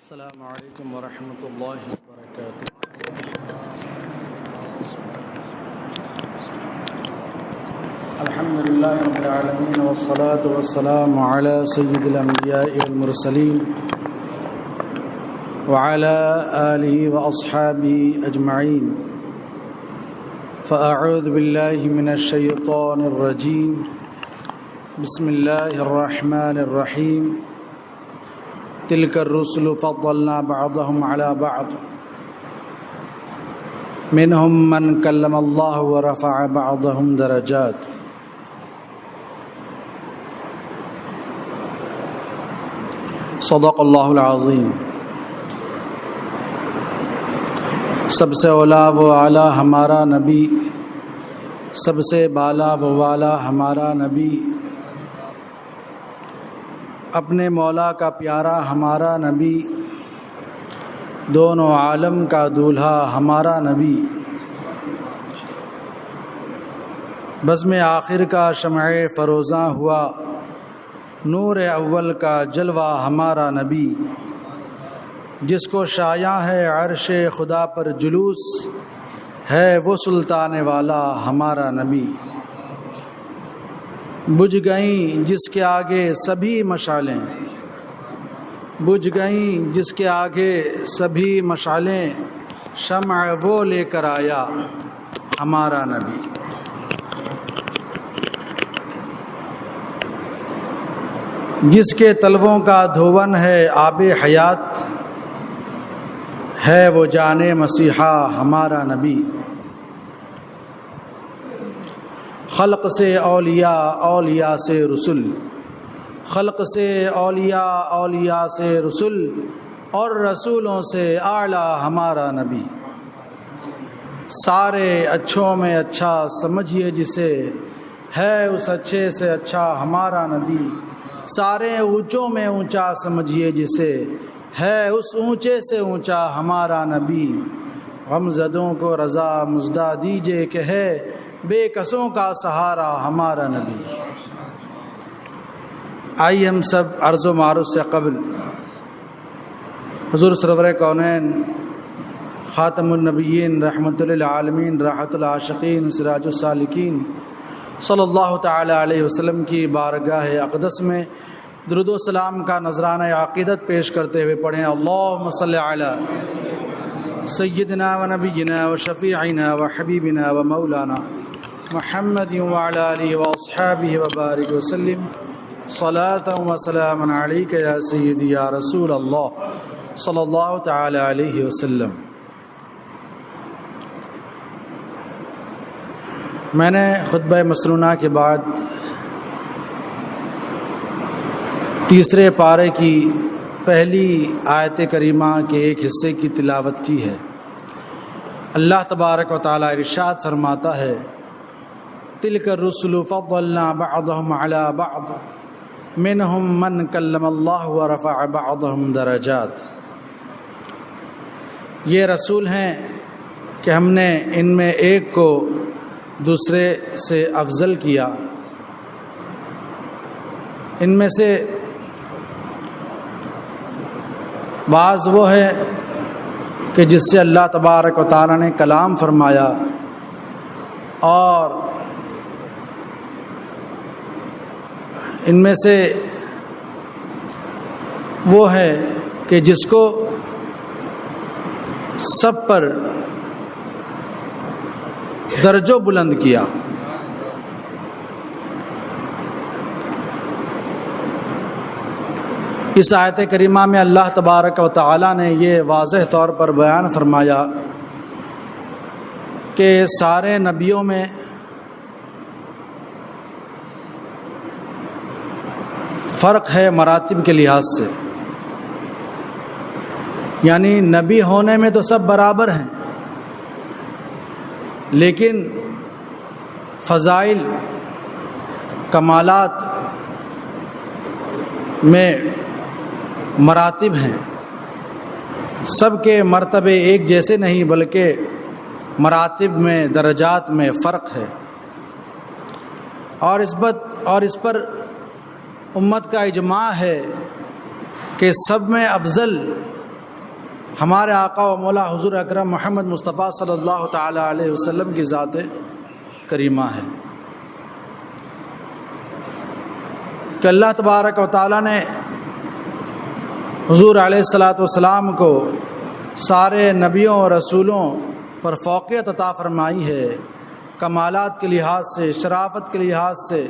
السلام علیکم ورحمۃ اللہ وبرکاتہ۔ الحمد للہ رب العالمین والصلاة والسلام علی سید الانبیاء والمرسلین وعلی آلہ واصحابہ اجمعین۔ فاعوذ باللہ من الشیطان الرجیم، بسم اللہ الرحمن الرحیم۔ تلک الرسل فضلنا بعضهم على بعض منهم من کلم اللہ ورفع بعضهم درجات۔ صدق اللہ العظیم۔ سب سے اولا و اعلیٰ ہمارا نبی، سب سے بالا و والا ہمارا نبی، اپنے مولا کا پیارا ہمارا نبی، دونوں عالم کا دولہا ہمارا نبی، بزم آخر کا شمع فروزاں ہوا، نور اول کا جلوہ ہمارا نبی، جس کو شایع ہے عرش خدا پر جلوس، ہے وہ سلطان والا ہمارا نبی۔ بجھ گئیں جس کے آگے سبھی مشعلیں، بجھ گئیں جس کے آگے سبھی مشعلیں، شمع وہ لے کر آیا ہمارا نبی۔ جس کے طلبوں کا دھون ہے آب حیات، ہے وہ جان مسیحا ہمارا نبی۔ خلق سے اولیاء، اولیاء سے رسول، خلق سے اولیاء، اولیاء سے رسول، اور رسولوں سے اعلیٰ ہمارا نبی۔ سارے اچھوں میں اچھا سمجھیے جسے، ہے اس اچھے سے اچھا ہمارا نبی۔ سارے اونچوں میں اونچا سمجھیے جسے، ہے اس اونچے سے اونچا ہمارا نبی۔ غمزدوں کو رضا مزدہ دیجئے کہ ہے بے کسوں کا سہارا ہمارا نبی۔ آئیے ہم سب عرض و معروض سے قبل حضور سرور کونین خاتم النبیین رحمت للعالمین راحت العاشقین سراج السالکین صلی اللہ تعالی علیہ وسلم کی بارگاہ اقدس میں درود و سلام کا نذرانہ عقیدت پیش کرتے ہوئے پڑھیں اللہم صلی علی سیدنا و نبینا و شفیعنا و حبیبنا و مولانا محمد وعلی آلہ واصحابہ وبارک وسلم صلاۃ و سلام علیک یا سیدی یا رسول اللہ صلی اللہ تعالی علیہ وسلم۔ میں نے خطبہ مسنونہ کے بعد تیسرے پارے کی پہلی آیت کریمہ کے ایک حصے کی تلاوت کی ہے۔ اللہ تبارک و تعالی ارشاد فرماتا ہے تلک الرسل فضلنا بعضهم على بعض منهم من کلم اللہ ورفع بعضهم درجات۔ یہ رسول ہیں کہ ہم نے ان میں ایک کو دوسرے سے افضل کیا، ان میں سے بعض وہ ہے کہ جس سے اللہ تبارک و تعالی نے کلام فرمایا، اور ان میں سے وہ ہے کہ جس کو سب پر درجہ بلند کیا۔ اس آیت کریمہ میں اللہ تبارک و تعالی نے یہ واضح طور پر بیان فرمایا کہ سارے نبیوں میں فرق ہے مراتب کے لحاظ سے، یعنی نبی ہونے میں تو سب برابر ہیں، لیکن فضائل کمالات میں مراتب ہیں۔ سب کے مرتبے ایک جیسے نہیں، بلکہ مراتب میں درجات میں فرق ہے، اور اس پر امت کا اجماع ہے کہ سب میں افضل ہمارے آقا و مولا حضور اکرم محمد مصطفیٰ صلی اللہ تعالی علیہ وسلم کی ذات کریمہ ہے کہ اللہ تبارک و تعالی نے حضور علیہ الصلاۃ والسلام کو سارے نبیوں اور رسولوں پر فوقیت عطا فرمائی ہے، کمالات کے لحاظ سے، شرافت کے لحاظ سے،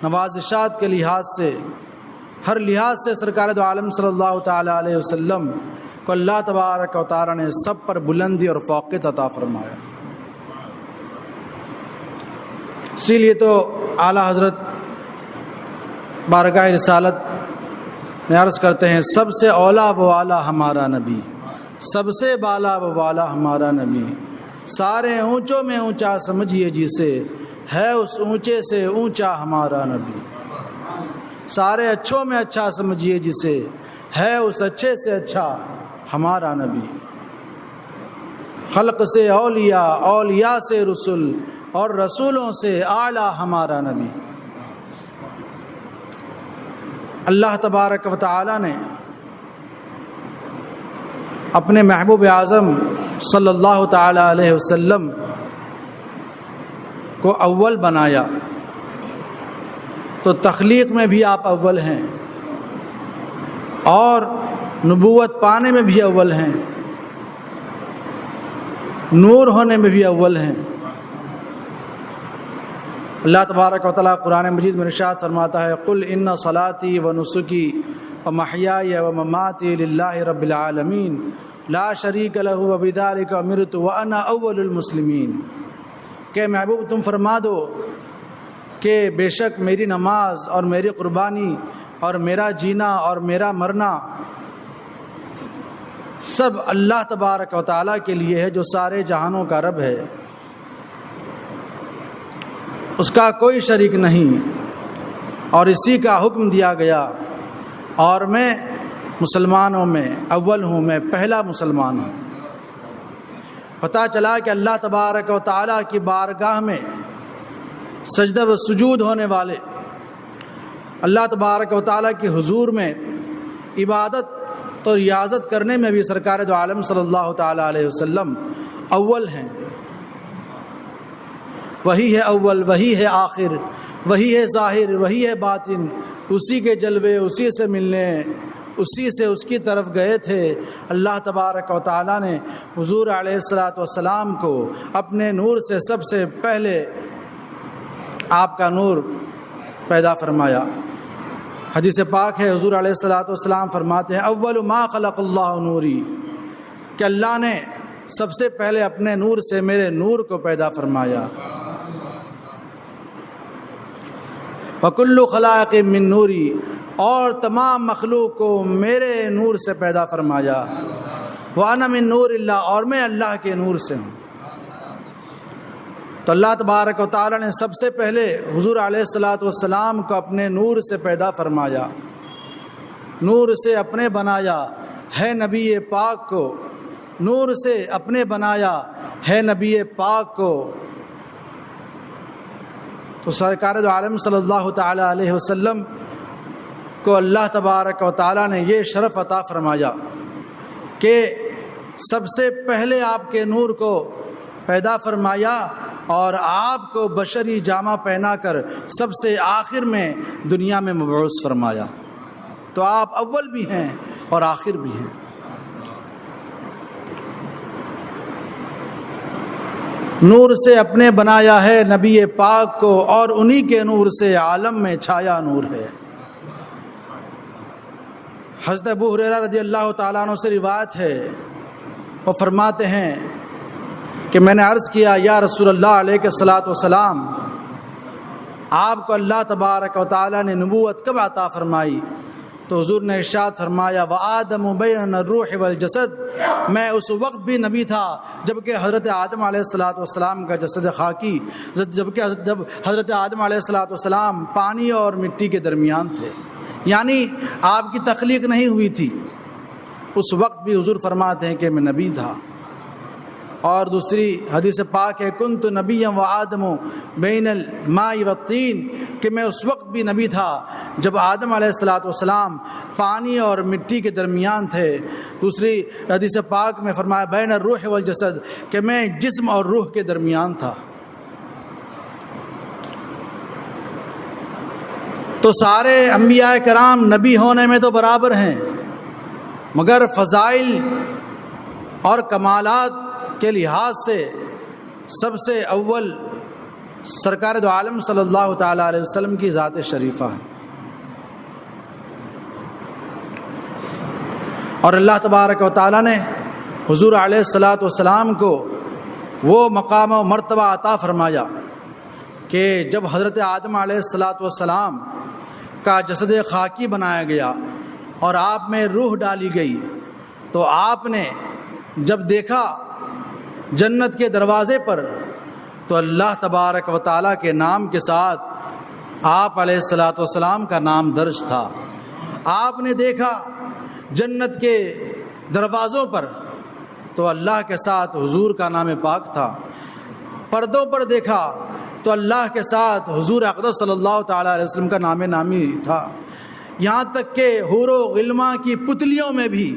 نوازشات کے لحاظ سے، ہر لحاظ سے سرکار دو عالم صلی اللہ تعالی علیہ وسلم کو اللہ تبارک و تعالی نے سب پر بلندی اور فوقیت عطا فرمایا۔ اسی لیے تو اعلیٰ حضرت بارگاہ رسالت میں عرض کرتے ہیں، سب سے اولا و اعلیٰ ہمارا نبی، سب سے بالا و والا ہمارا نبی، سارے اونچوں میں اونچا سمجھیے جسے، ہے اس اونچے سے اونچا ہمارا نبی، سارے اچھوں میں اچھا سمجھیے جسے، ہے اس اچھے سے اچھا ہمارا نبی، خلق سے اولیاء، اولیاء سے رسول، اور رسولوں سے اعلیٰ ہمارا نبی۔ اللہ تبارک و تعالی نے اپنے محبوب اعظم صلی اللہ تعالی علیہ وسلم کو اول بنایا، تو تخلیق میں بھی آپ اول ہیں اور نبوت پانے میں بھی اول ہیں، نور ہونے میں بھی اول ہیں۔ اللہ تبارک و تعالیٰ قرآن مجید میں ارشاد فرماتا ہے، قل ان صلاتی و نسکی و محیای و مماتی للہ رب العالمین لا شریک لہ وبذالک امرت وانا اول المسلمین، کہ محبوب تم فرما دو کہ بے شک میری نماز اور میری قربانی اور میرا جینا اور میرا مرنا سب اللہ تبارک و تعالیٰ کے لیے ہے، جو سارے جہانوں کا رب ہے، اس کا کوئی شریک نہیں، اور اسی کا حکم دیا گیا، اور میں مسلمانوں میں اول ہوں، میں پہلا مسلمان ہوں۔ پتہ چلا کہ اللہ تبارک و تعالیٰ کی بارگاہ میں سجدہ و سجود ہونے والے، اللہ تبارک و تعالیٰ کے حضور میں عبادت تو ریاضت کرنے میں بھی سرکار دو عالم صلی اللہ تعالی علیہ وسلم اول ہیں۔ وہی ہے اول، وہی ہے آخر، وہی ہے ظاہر، وہی ہے باطن، اسی کے جلوے اسی سے ملنے، اسی سے اس کی طرف گئے تھے۔ اللہ تبارک و تعالیٰ نے حضور علیہ الصلاۃ والسلام کو اپنے نور سے سب سے پہلے آپ کا نور پیدا فرمایا۔ حدیث پاک ہے، حضور علیہ الصلاۃ والسلام فرماتے ہیں، اول ما خلق اللہ نوری، کہ اللہ نے سب سے پہلے اپنے نور سے میرے نور کو پیدا فرمایا۔ وَكُلُّ خَلَائِقٍ مِّن نُورِي، اور تمام مخلوق کو میرے نور سے پیدا فرمایا۔ وَأَنَا مِن نُورِ اللَّهِ، اور میں اللہ کے نور سے ہوں۔ تو اللہ تبارک و تعالی نے سب سے پہلے حضور علیہ الصلاۃ والسلام کو اپنے نور سے پیدا فرمایا، نور سے اپنے بنایا ہے نبی پاک کو، نور سے اپنے بنایا ہے نبی پاک کو۔ تو سرکار دو عالم صلی اللہ تعالی علیہ وسلم کو اللہ تبارک و تعالی نے یہ شرف عطا فرمایا کہ سب سے پہلے آپ کے نور کو پیدا فرمایا، اور آپ کو بشری جامہ پہنا کر سب سے آخر میں دنیا میں مبعوث فرمایا۔ تو آپ اول بھی ہیں اور آخر بھی ہیں۔ نور سے اپنے بنایا ہے نبی پاک کو، اور انہی کے نور سے عالم میں چھایا نور ہے۔ حضرت ابو ہریرہ رضی اللہ تعالیٰ عنہ سے روایت ہے، وہ فرماتے ہیں کہ میں نے عرض کیا، یا رسول اللہ علیہ الصلاۃ والسلام، آپ کو اللہ تبارک و تعالیٰ نے نبوت کب عطا فرمائی؟ تو حضور نے ارشاد فرمایا، وآدم بین الروح والجسد، میں اس وقت بھی نبی تھا جبکہ حضرت آدم علیہ الصلاۃ والسلام کا جسد خاکی، جب حضرت آدم علیہ الصلاۃ والسلام پانی اور مٹی کے درمیان تھے، یعنی آپ کی تخلیق نہیں ہوئی تھی، اس وقت بھی حضور فرماتے ہیں کہ میں نبی تھا۔ اور دوسری حدیث پاک ہے، کنت نبیا و آدم بین الماء والطین، کہ کہ میں اس وقت بھی نبی تھا جب آدم علیہ السلام پانی اور مٹی کے درمیان تھے۔ دوسری حدیث پاک میں فرمایا بین الروح والجسد، کہ میں جسم اور روح کے درمیان تھا۔ تو سارے انبیاء کرام نبی ہونے میں تو برابر ہیں، مگر فضائل اور کمالات کے لحاظ سے سب سے اول سرکار دو عالم صلی اللہ تعالی علیہ وسلم کی ذات شریفہ ہے۔ اور اللہ تبارک و تعالی نے حضور علیہ السلام کو وہ مقام و مرتبہ عطا فرمایا کہ جب حضرت آدم علیہ السلام کا جسد خاکی بنایا گیا اور آپ میں روح ڈالی گئی، تو آپ نے جب دیکھا جنت کے دروازے پر تو اللہ تبارک و تعالیٰ کے نام کے ساتھ آپ علیہ السلام کا نام درج تھا۔ آپ نے دیکھا جنت کے دروازوں پر تو اللہ کے ساتھ حضور کا نام پاک تھا۔ پردوں پر دیکھا تو اللہ کے ساتھ حضور اقدس صلی اللہ تعالیٰ علیہ وسلم کا نام نامی تھا۔ یہاں تک کہ حور و غلماں کی پتلیوں میں بھی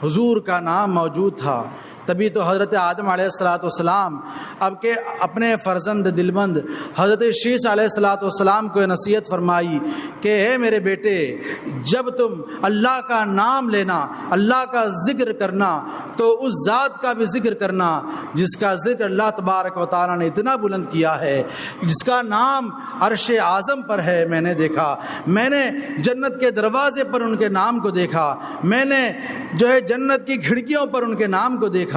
حضور کا نام موجود تھا۔ تبھی تو حضرت آدم علیہ السلام اب کے اپنے فرزند دلبند حضرت شیس علیہ السلام کو نصیحت فرمائی کہ اے میرے بیٹے، جب تم اللہ کا نام لینا، اللہ کا ذکر کرنا، تو اس ذات کا بھی ذکر کرنا جس کا ذکر اللہ تبارک و تعالیٰ نے اتنا بلند کیا ہے، جس کا نام عرش اعظم پر ہے۔ میں نے دیکھا، میں نے جنت کے دروازے پر ان کے نام کو دیکھا، میں نے جو ہے جنت کی کھڑکیوں پر ان کے نام کو دیکھا،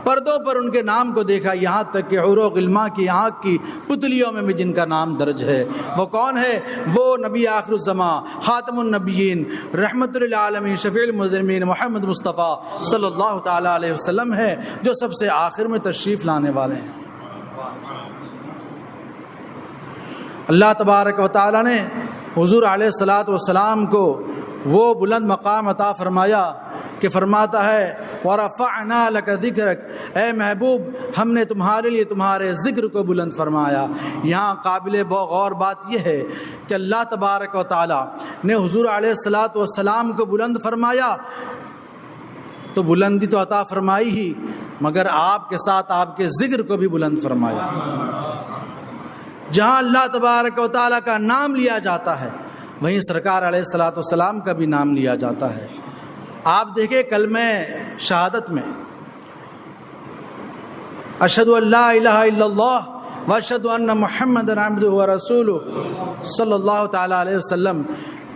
پردوں پر ان کے نام کو دیکھا، یہاں تک کہ حور و غلماں کی آنکھ کی پتلیوں میں بھی جن کا نام درج ہے۔ وہ کون ہے؟ وہ نبی آخر الزماں، خاتم النبیین، رحمت للعالمین، شفیع المذنبین، محمد مصطفیٰ صلی اللہ تعالی علیہ وسلم ہے، جو سب سے آخر میں تشریف لانے والے ہیں۔ اللہ تبارک و تعالی نے حضور علیہ السلام کو وہ بلند مقام عطا فرمایا کہ فرماتا ہے وَرَفَعْنَا لَكَ ذِكْرَكَ، اے محبوب ہم نے تمہارے لیے تمہارے ذکر کو بلند فرمایا۔ یہاں قابل غور بات یہ ہے کہ اللہ تبارک و تعالی نے حضور علیہ السلام کو بلند فرمایا تو بلندی تو عطا فرمائی ہی، مگر آپ کے ساتھ آپ کے ذکر کو بھی بلند فرمایا۔ جہاں اللہ تبارک و تعالی کا نام لیا جاتا ہے، وہیں سرکار علیہ السلام کا بھی نام لیا جاتا ہے۔ آپ دیکھیں کلمہ شہادت میں اشہد ان لا الہ الا اللہ واشہد ان محمد عبدہ ورسولہ صلی اللہ تعالی علیہ وسلم،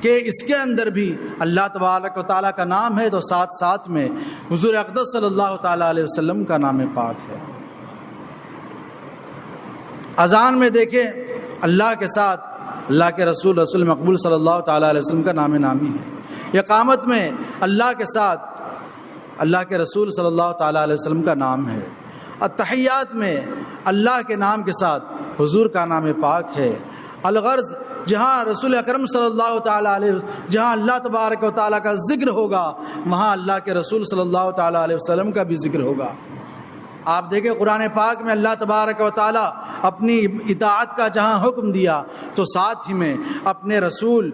کہ اس کے اندر بھی اللہ تبارک و تعالیٰ کا نام ہے تو ساتھ ساتھ میں حضور اقدس صلی اللہ تعالی علیہ وسلم کا نام پاک ہے۔ اذان میں دیکھیں اللہ کے ساتھ اللہ کے رسول مقبول صلی اللہ تعالی علیہ وسلم کا نام نامی ہے۔ اقامت میں اللہ کے ساتھ اللہ کے رسول صلی اللہ تعالی علیہ وسلم کا نام ہے۔ التحیات میں اللہ کے نام کے ساتھ حضور کا نام پاک ہے۔ الغرض جہاں رسول اکرم صلی اللہ تعالی علیہ جہاں اللہ تبارک و تعالیٰ کا ذکر ہوگا، وہاں اللہ کے رسول صلی اللہ تعالی علیہ وسلم کا بھی ذکر ہوگا۔ آپ دیکھیں قرآن پاک میں اللہ تبارک و تعالیٰ اپنی اطاعت کا جہاں حکم دیا تو ساتھ ہی میں اپنے رسول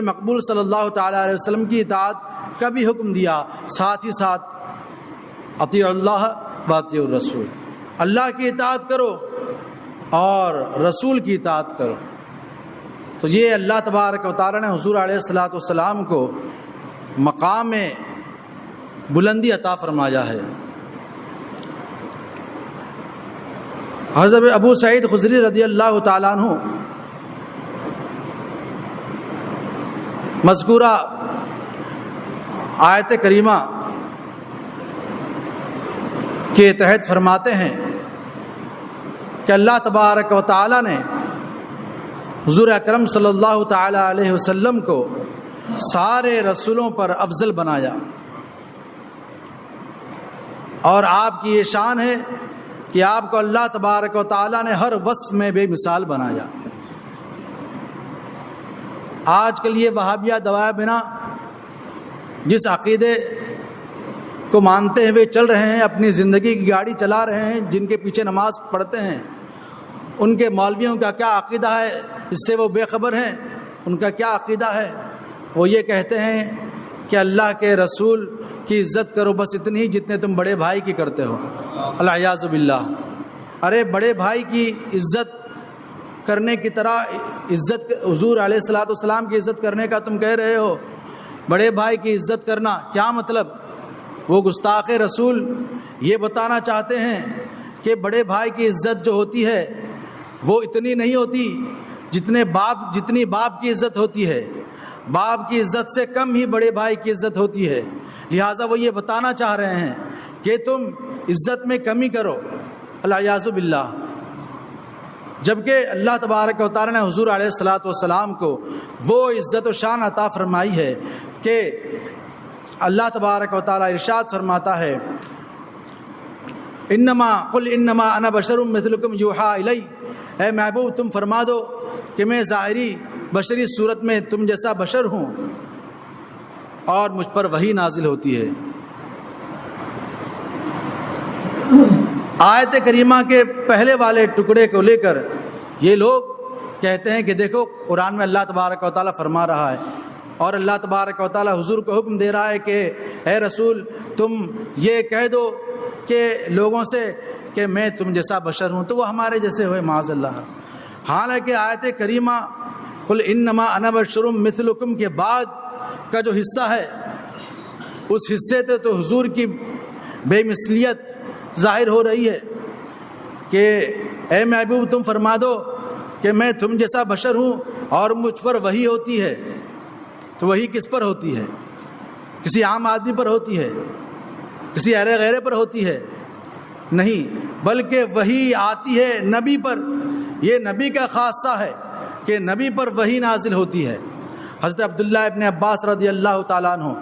مقبول صلی اللہ تعالی علیہ وسلم کی اطاعت کا بھی حکم دیا، ساتھ ہی ساتھ اطیعوا اللہ و اطیعوا الرسول، اللہ کی اطاعت کرو اور رسول کی اطاعت کرو۔ تو یہ اللہ تبارک و تعالیٰ نے حضور علیہ السلام کو مقام بلندی عطا فرمایا ہے۔ حضرت ابو سعید خدری رضی اللہ تعالیٰ عنہ مذکورہ آیت کریمہ کے تحت فرماتے ہیں کہ اللہ تبارک و تعالیٰ نے حضور اکرم صلی اللہ تعالی علیہ وسلم کو سارے رسولوں پر افضل بنایا، اور آپ کی یہ شان ہے کہ آپ کو اللہ تبارک و تعالیٰ نے ہر وصف میں بے مثال بنایا۔ آج کل یہ وہابیہ دوائے بنا جس عقیدے کو مانتے ہوئے چل رہے ہیں، اپنی زندگی کی گاڑی چلا رہے ہیں، جن کے پیچھے نماز پڑھتے ہیں، ان کے مولویوں کا کیا عقیدہ ہے اس سے وہ بے خبر ہیں، ان کا کیا عقیدہ ہے؟ وہ یہ کہتے ہیں کہ اللہ کے رسول کی عزت کرو بس اتنی ہی جتنے تم بڑے بھائی کی کرتے ہو۔ العیاذ باللہ۔ ارے بڑے بھائی کی عزت کرنے کی طرح عزت حضور علیہ الصلوۃ والسلام کی عزت کرنے کا تم کہہ رہے ہو؟ بڑے بھائی کی عزت کرنا کیا مطلب؟ وہ گستاخ رسول یہ بتانا چاہتے ہیں کہ بڑے بھائی کی عزت جو ہوتی ہے وہ اتنی نہیں ہوتی جتنی باپ کی عزت ہوتی ہے، باپ کی عزت سے کم ہی بڑے بھائی کی عزت ہوتی ہے۔ لہٰذا وہ یہ بتانا چاہ رہے ہیں کہ تم عزت میں کمی کرو، العیاذ باللہ۔ جبکہ اللہ تبارک و تعالیٰ نے حضور علیہ الصلوۃ والسلام کو وہ عزت و شان عطا فرمائی ہے کہ اللہ تبارک و تعالیٰ ارشاد فرماتا ہے قل انما انا بشر مثلکم یوحی الی، اے محبوب تم فرما دو کہ میں ظاہری بشری صورت میں تم جیسا بشر ہوں اور مجھ پر وحی نازل ہوتی ہے۔ آیت کریمہ کے پہلے والے ٹکڑے کو لے کر یہ لوگ کہتے ہیں کہ دیکھو قرآن میں اللہ تبارک و تعالیٰ فرما رہا ہے اور اللہ تبارک و تعالیٰ حضور کو حکم دے رہا ہے کہ اے رسول تم یہ کہہ دو کہ لوگوں سے کہ میں تم جیسا بشر ہوں تو وہ ہمارے جیسے ہوئے معاذ اللہ۔ حالانکہ آیت کریمہ قل انما انا بشر مثلکم کے بعد کا جو حصہ ہے اس حصے سے تو حضور کی بے مثلیت ظاہر ہو رہی ہے کہ اے محبوب تم فرما دو کہ میں تم جیسا بشر ہوں اور مجھ پر وحی ہوتی ہے۔ تو وحی کس پر ہوتی ہے؟ کسی عام آدمی پر ہوتی ہے؟ کسی ارے غیرے پر ہوتی ہے؟ نہیں، بلکہ وحی آتی ہے نبی پر۔ یہ نبی کا خاصہ ہے کہ نبی پر وحی نازل ہوتی ہے۔ حضرت عبداللہ ابن عباس رضی اللہ تعالیٰ عنہ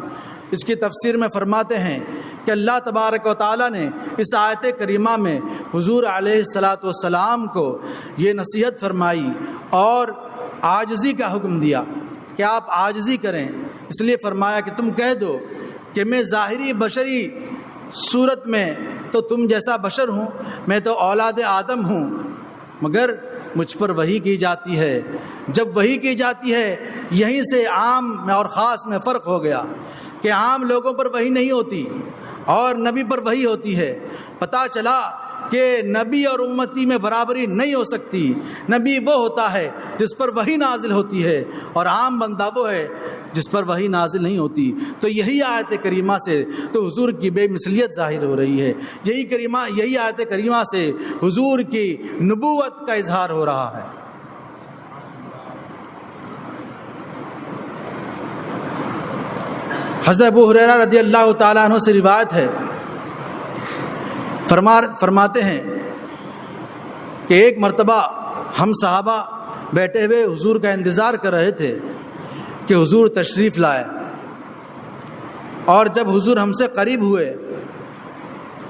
اس کی تفسیر میں فرماتے ہیں کہ اللہ تبارک و تعالیٰ نے اس آیت کریمہ میں حضور علیہ الصلوۃ والسلام کو یہ نصیحت فرمائی اور عاجزی کا حکم دیا کہ آپ عاجزی کریں۔ اس لیے فرمایا کہ تم کہہ دو کہ میں ظاہری بشری صورت میں تو تم جیسا بشر ہوں، میں تو اولاد آدم ہوں، مگر مجھ پر وحی کی جاتی ہے۔ جب وحی کی جاتی ہے یہیں سے عام میں اور خاص میں فرق ہو گیا کہ عام لوگوں پر وحی نہیں ہوتی اور نبی پر وحی ہوتی ہے۔ پتہ چلا کہ نبی اور امتی میں برابری نہیں ہو سکتی۔ نبی وہ ہوتا ہے جس پر وحی نازل ہوتی ہے اور عام بندہ وہ ہے جس پر وحی نازل نہیں ہوتی۔ تو یہی آیت کریمہ سے تو حضور کی بے مثلیت ظاہر ہو رہی ہے، یہی آیت کریمہ سے حضور کی نبوت کا اظہار ہو رہا ہے۔ حضرت ابو ہریرہ رضی اللہ تعالیٰ عنہ سے روایت ہے، فرماتے ہیں کہ ایک مرتبہ ہم صحابہ بیٹھے ہوئے حضور کا انتظار کر رہے تھے کہ حضور تشریف لائے، اور جب حضور ہم سے قریب ہوئے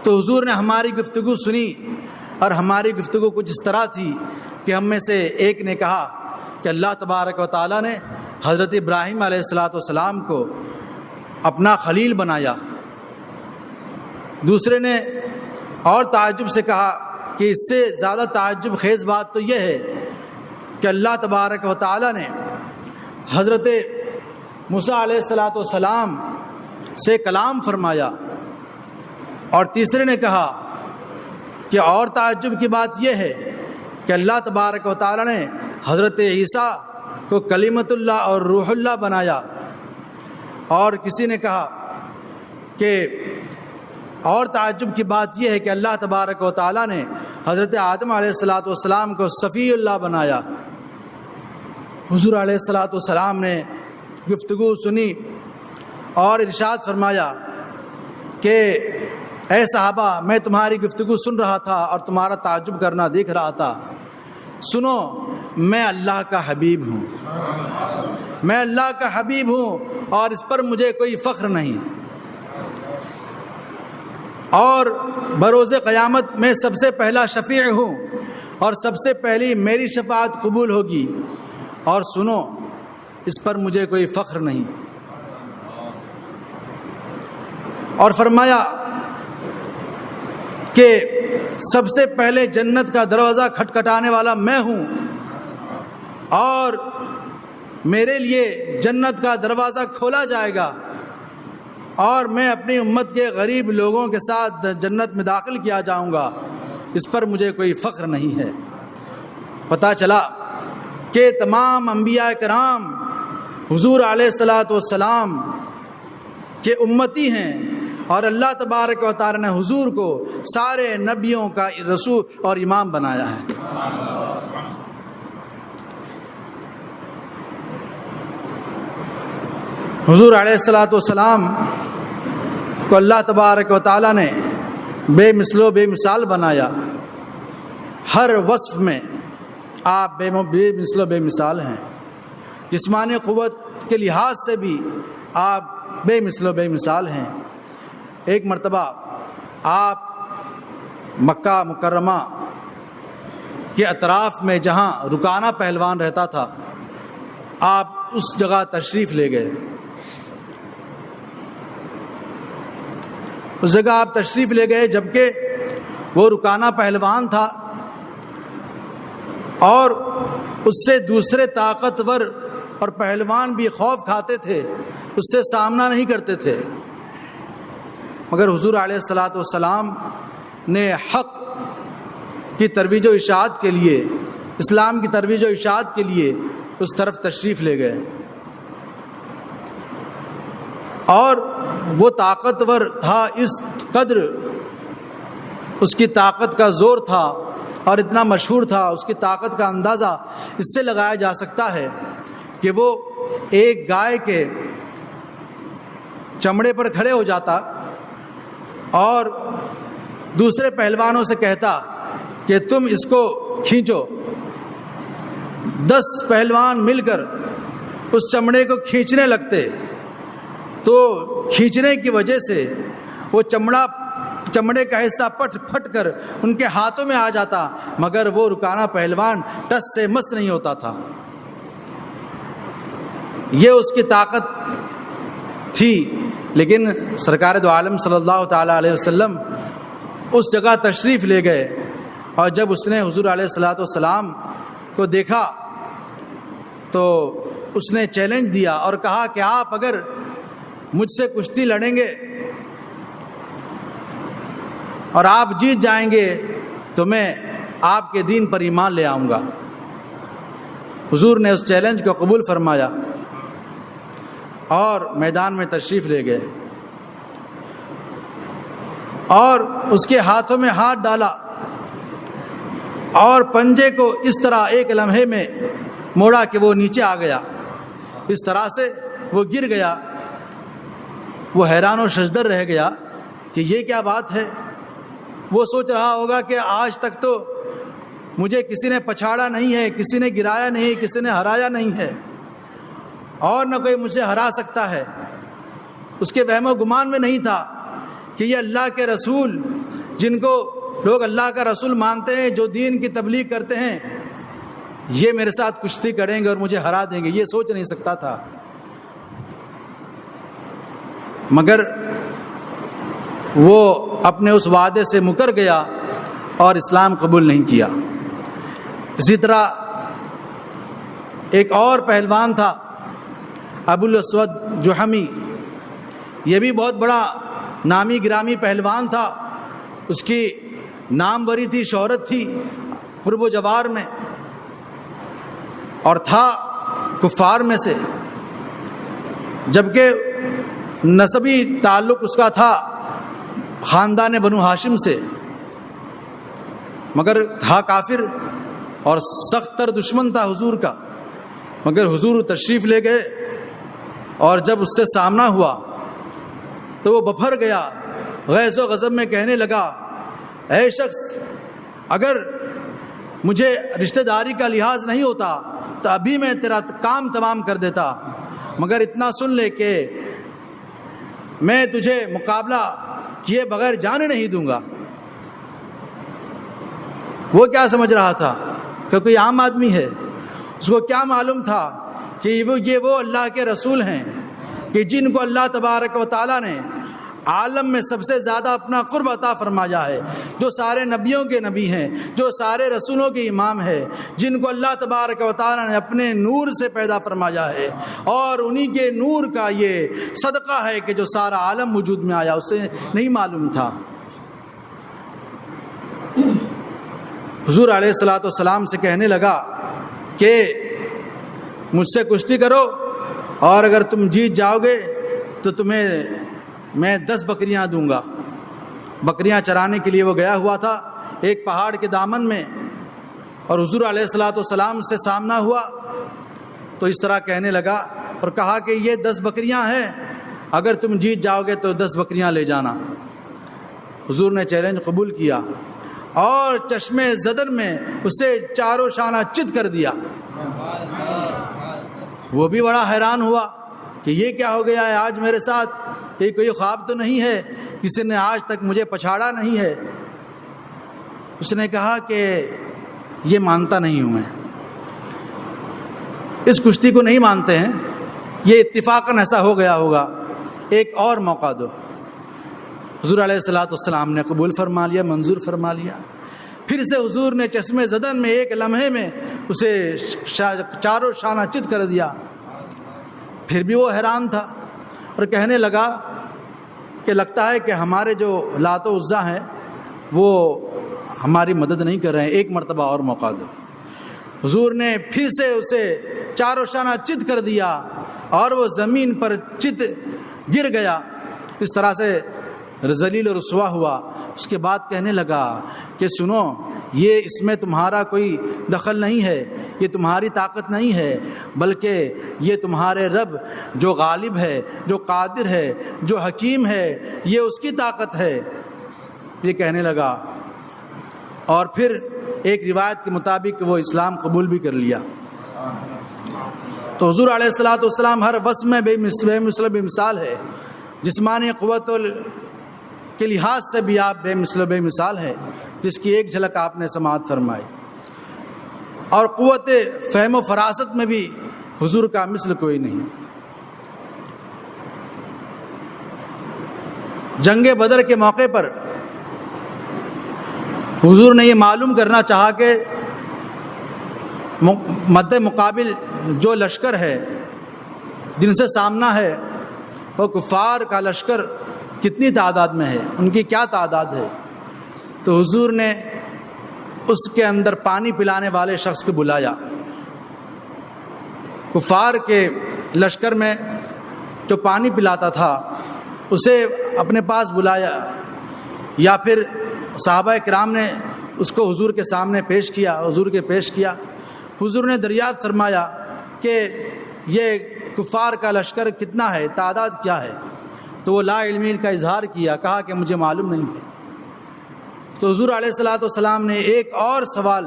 تو حضور نے ہماری گفتگو سنی، اور ہماری گفتگو کچھ اس طرح تھی کہ ہم میں سے ایک نے کہا کہ اللہ تبارک و تعالیٰ نے حضرت ابراہیم علیہ الصلوۃ والسلام کو اپنا خلیل بنایا۔ دوسرے نے اور تعجب سے کہا کہ اس سے زیادہ تعجب خیز بات تو یہ ہے کہ اللہ تبارک و تعالیٰ نے حضرت موسیٰ علیہ الصلوۃ والسلام سے کلام فرمایا۔ اور تیسرے نے کہا کہ اور تعجب کی بات یہ ہے کہ اللہ تبارک و تعالیٰ نے حضرت عیسیٰ کو کلمۃ اللہ اور روح اللہ بنایا۔ اور کسی نے کہا کہ اور تعجب کی بات یہ ہے کہ اللہ تبارک و تعالیٰ نے حضرت آدم علیہ الصلوۃ والسلام کو صفی اللہ بنایا۔ حضور علیہ الصلوۃ والسلام نے گفتگو سنی اور ارشاد فرمایا کہ اے صحابہ، میں تمہاری گفتگو سن رہا تھا اور تمہارا تعجب کرنا دیکھ رہا تھا۔ سنو، میں اللہ کا حبیب ہوں، میں اللہ کا حبیب ہوں اور اس پر مجھے کوئی فخر نہیں، اور بروز قیامت میں سب سے پہلا شفیع ہوں اور سب سے پہلی میری شفاعت قبول ہوگی، اور سنو اس پر مجھے کوئی فخر نہیں۔ اور فرمایا کہ سب سے پہلے جنت کا دروازہ کھٹکھٹانے والا میں ہوں، اور میرے لیے جنت کا دروازہ کھولا جائے گا اور میں اپنی امت کے غریب لوگوں کے ساتھ جنت میں داخل کیا جاؤں گا، اس پر مجھے کوئی فخر نہیں ہے۔ پتہ چلا کہ تمام انبیاء کرام حضور علیہ الصلاۃ والسلام کے امتی ہیں، اور اللہ تبارک و تعالی نے حضور کو سارے نبیوں کا رسول اور امام بنایا ہے۔ حضور علیہ الصلاۃ والسلام کو اللہ تبارک و تعالی نے بے مثل و بے مثال بنایا، ہر وصف میں آپ بے مثل و بے مثال ہیں، جسمانی قوت کے لحاظ سے بھی آپ بے مثل و بے مثال ہیں۔ ایک مرتبہ آپ مکہ مکرمہ کے اطراف میں جہاں رکانہ پہلوان رہتا تھا، آپ اس جگہ تشریف لے گئے۔ اس جگہ آپ تشریف لے گئے جبکہ وہ رکانہ پہلوان تھا اور اس سے دوسرے طاقتور اور پہلوان بھی خوف کھاتے تھے، اس سے سامنا نہیں کرتے تھے، مگر حضور علیہ الصلاۃ والسلام نے حق کی ترویج و اشاعت کے لیے، اسلام کی ترویج و اشاعت کے لیے اس طرف تشریف لے گئے، اور وہ طاقتور تھا، اس قدر اس کی طاقت کا زور تھا اور اتنا مشہور تھا، اس کی طاقت کا اندازہ اس سے لگایا جا سکتا ہے کہ وہ ایک گائے کے چمڑے پر کھڑے ہو جاتا اور دوسرے پہلوانوں سے کہتا کہ تم اس کو کھینچو۔ 10 پہلوان مل کر اس چمڑے کو کھینچنے لگتے تو کھینچنے کی وجہ سے وہ چمڑے کا حصہ پھٹ کر ان کے ہاتھوں میں آ جاتا، مگر وہ رکانہ پہلوان ٹس سے مس نہیں ہوتا تھا۔ یہ اس کی طاقت تھی، لیکن سرکار دو عالم صلی اللہ تعالی علیہ وسلم اس جگہ تشریف لے گئے، اور جب اس نے حضور علیہ الصلاۃ والسلام کو دیکھا تو اس نے چیلنج دیا اور کہا کہ آپ اگر مجھ سے کشتی لڑیں گے اور آپ جیت جائیں گے تو میں آپ کے دین پر ایمان لے آؤں گا۔ حضور نے اس چیلنج کو قبول فرمایا اور میدان میں تشریف لے گئے اور اس کے ہاتھوں میں ہاتھ ڈالا اور پنجے کو اس طرح ایک لمحے میں موڑا کہ وہ نیچے آ گیا، اس طرح سے وہ گر گیا۔ وہ حیران و ششدر رہ گیا کہ یہ کیا بات ہے۔ وہ سوچ رہا ہوگا کہ آج تک تو مجھے کسی نے پچھاڑا نہیں ہے، کسی نے گرایا نہیں، کسی نے ہرایا نہیں ہے، اور نہ کوئی مجھے ہرا سکتا ہے۔ اس کے وہم و گمان میں نہیں تھا کہ یہ اللہ کے رسول، جن کو لوگ اللہ کا رسول مانتے ہیں، جو دین کی تبلیغ کرتے ہیں، یہ میرے ساتھ کشتی کریں گے اور مجھے ہرا دیں گے، یہ سوچ نہیں سکتا تھا۔ مگر وہ اپنے اس وعدے سے مکر گیا اور اسلام قبول نہیں کیا۔ اسی طرح ایک اور پہلوان تھا ابو الاسود جحمی، یہ بھی بہت بڑا نامی گرامی پہلوان تھا، اس کی نام بری تھی، شہرت تھی قرب و جوار میں، اور تھا کفار میں سے، جبکہ نسبی تعلق اس کا تھا خاندان بنو ہاشم سے، مگر تھا کافر اور سخت تر دشمن تھا حضور کا۔ مگر حضور تشریف لے گئے اور جب اس سے سامنا ہوا تو وہ بپھر گیا، غیظ و غضب میں کہنے لگا، اے شخص، اگر مجھے رشتہ داری کا لحاظ نہیں ہوتا تو ابھی میں تیرا کام تمام کر دیتا، مگر اتنا سن لے کہ میں تجھے مقابلہ کیے بغیر جانے نہیں دوں گا۔ وہ کیا سمجھ رہا تھا کہ کوئی عام آدمی ہے، اس کو کیا معلوم تھا کہ یہ وہ اللہ کے رسول ہیں کہ جن کو اللہ تبارک و تعالیٰ نے عالم میں سب سے زیادہ اپنا قرب عطا فرمایا ہے، جو سارے نبیوں کے نبی ہیں، جو سارے رسولوں کے امام ہے، جن کو اللہ تبارک و تعالی نے اپنے نور سے پیدا فرمایا ہے، اور انہی کے نور کا یہ صدقہ ہے کہ جو سارا عالم وجود میں آیا، اسے نہیں معلوم تھا۔ حضور علیہ الصلوۃ والسلام سے کہنے لگا کہ مجھ سے کشتی کرو، اور اگر تم جیت جاؤ گے تو تمہیں میں 10 بکریاں دوں گا۔ بکریاں چرانے کے لیے وہ گیا ہوا تھا ایک پہاڑ کے دامن میں، اور حضور علیہ الصلوۃ والسلام سے سامنا ہوا تو اس طرح کہنے لگا اور کہا کہ یہ 10 بکریاں ہیں، اگر تم جیت جاؤ گے تو 10 بکریاں لے جانا۔ حضور نے چیلنج قبول کیا اور چشمے زدن میں اسے چاروں شانہ چت کر دیا۔ وہ بھی بڑا حیران ہوا کہ یہ کیا ہو گیا ہے آج میرے ساتھ، یہ کوئی خواب تو نہیں ہے، کسی نے آج تک مجھے پچھاڑا نہیں ہے۔ اس نے کہا کہ یہ مانتا نہیں ہوں میں، اس کشتی کو نہیں مانتے ہیں، یہ اتفاقاً ایسا ہو گیا ہوگا، ایک اور موقع دو۔ حضور علیہ الصلوۃ والسلام نے قبول فرما لیا، منظور فرما لیا۔ پھر سے حضور نے چشمے زدن میں ایک لمحے میں اسے چاروں شانہ چت کر دیا۔ پھر بھی وہ حیران تھا اور کہنے لگا کہ لگتا ہے کہ ہمارے جو لات و عزا ہیں وہ ہماری مدد نہیں کر رہے ہیں، ایک مرتبہ اور موقع دو۔ حضور نے پھر سے اسے چاروں شانہ چت کر دیا اور وہ زمین پر چت گر گیا، اس طرح سے ذلیل و رسوا ہوا۔ اس کے بعد کہنے لگا کہ سنو، یہ اس میں تمہارا کوئی دخل نہیں ہے، یہ تمہاری طاقت نہیں ہے، بلکہ یہ تمہارے رب جو غالب ہے، جو قادر ہے، جو حکیم ہے، یہ اس کی طاقت ہے، یہ کہنے لگا۔ اور پھر ایک روایت کے مطابق وہ اسلام قبول بھی کر لیا۔ تو حضور علیہ الصلوۃ والسلام ہر وصف میں بے مثال ہے، جسمانی قوت کے لحاظ سے بھی آپ بے مثال ہے، جس کی ایک جھلک آپ نے سماعت فرمائی، اور قوت فہم و فراست میں بھی حضور کا مثل کوئی نہیں۔ جنگ بدر کے موقع پر حضور نے یہ معلوم کرنا چاہا کہ مد مقابل جو لشکر ہے، جن سے سامنا ہے، وہ کفار کا لشکر کتنی تعداد میں ہے، ان کی کیا تعداد ہے۔ تو حضور نے اس کے اندر پانی پلانے والے شخص کو بلایا، کفار کے لشکر میں جو پانی پلاتا تھا اسے اپنے پاس بلایا، یا پھر صحابہ کرام نے اس کو حضور کے سامنے پیش کیا، حضور کے پیش کیا۔ حضور نے دریافت فرمایا کہ یہ کفار کا لشکر کتنا ہے، تعداد کیا ہے، تو وہ لا علمی کا اظہار کیا، کہا کہ مجھے معلوم نہیں ہے۔ تو حضور علیہ الصلوۃ والسلام نے ایک اور سوال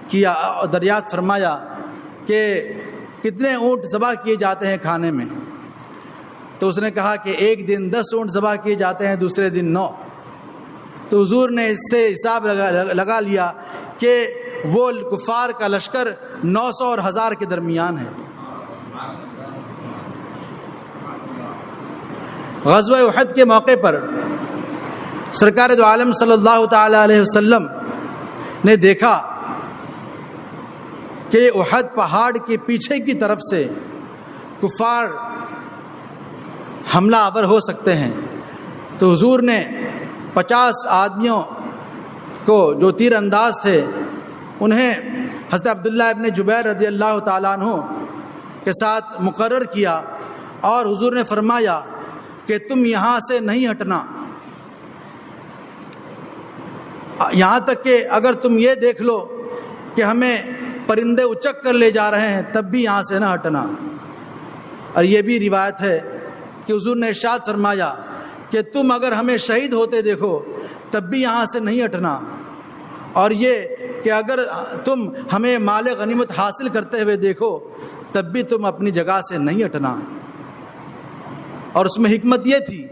کیا اور دریافت فرمایا کہ کتنے اونٹ ذبح کیے جاتے ہیں کھانے میں، تو اس نے کہا کہ ایک دن 10 اونٹ ذبح کیے جاتے ہیں، دوسرے دن 9۔ تو حضور نے اس سے حساب لگا لیا کہ وہ کفار کا لشکر 900 اور 1000 کے درمیان ہے۔ غزوہ احد کے موقع پر سرکار دو عالم صلی اللہ تعالی علیہ وسلم نے دیکھا کہ احد پہاڑ کے پیچھے کی طرف سے کفار حملہ آور ہو سکتے ہیں، تو حضور نے 50 آدمیوں کو جو تیر انداز تھے انہیں حضرت عبداللہ ابن جبیر رضی اللہ تعالیٰ عنہ کے ساتھ مقرر کیا، اور حضور نے فرمایا کہ تم یہاں سے نہیں ہٹنا، یہاں تک کہ اگر تم یہ دیکھ لو کہ ہمیں پرندے اچک کر لے جا رہے ہیں تب بھی یہاں سے نہ ہٹنا۔ اور یہ بھی روایت ہے کہ حضور نے ارشاد فرمایا کہ تم اگر ہمیں شہید ہوتے دیکھو تب بھی یہاں سے نہیں ہٹنا، اور یہ کہ اگر تم ہمیں مال غنیمت حاصل کرتے ہوئے دیکھو تب بھی تم اپنی جگہ سے نہیں ہٹنا۔ اور اس میں حکمت یہ تھی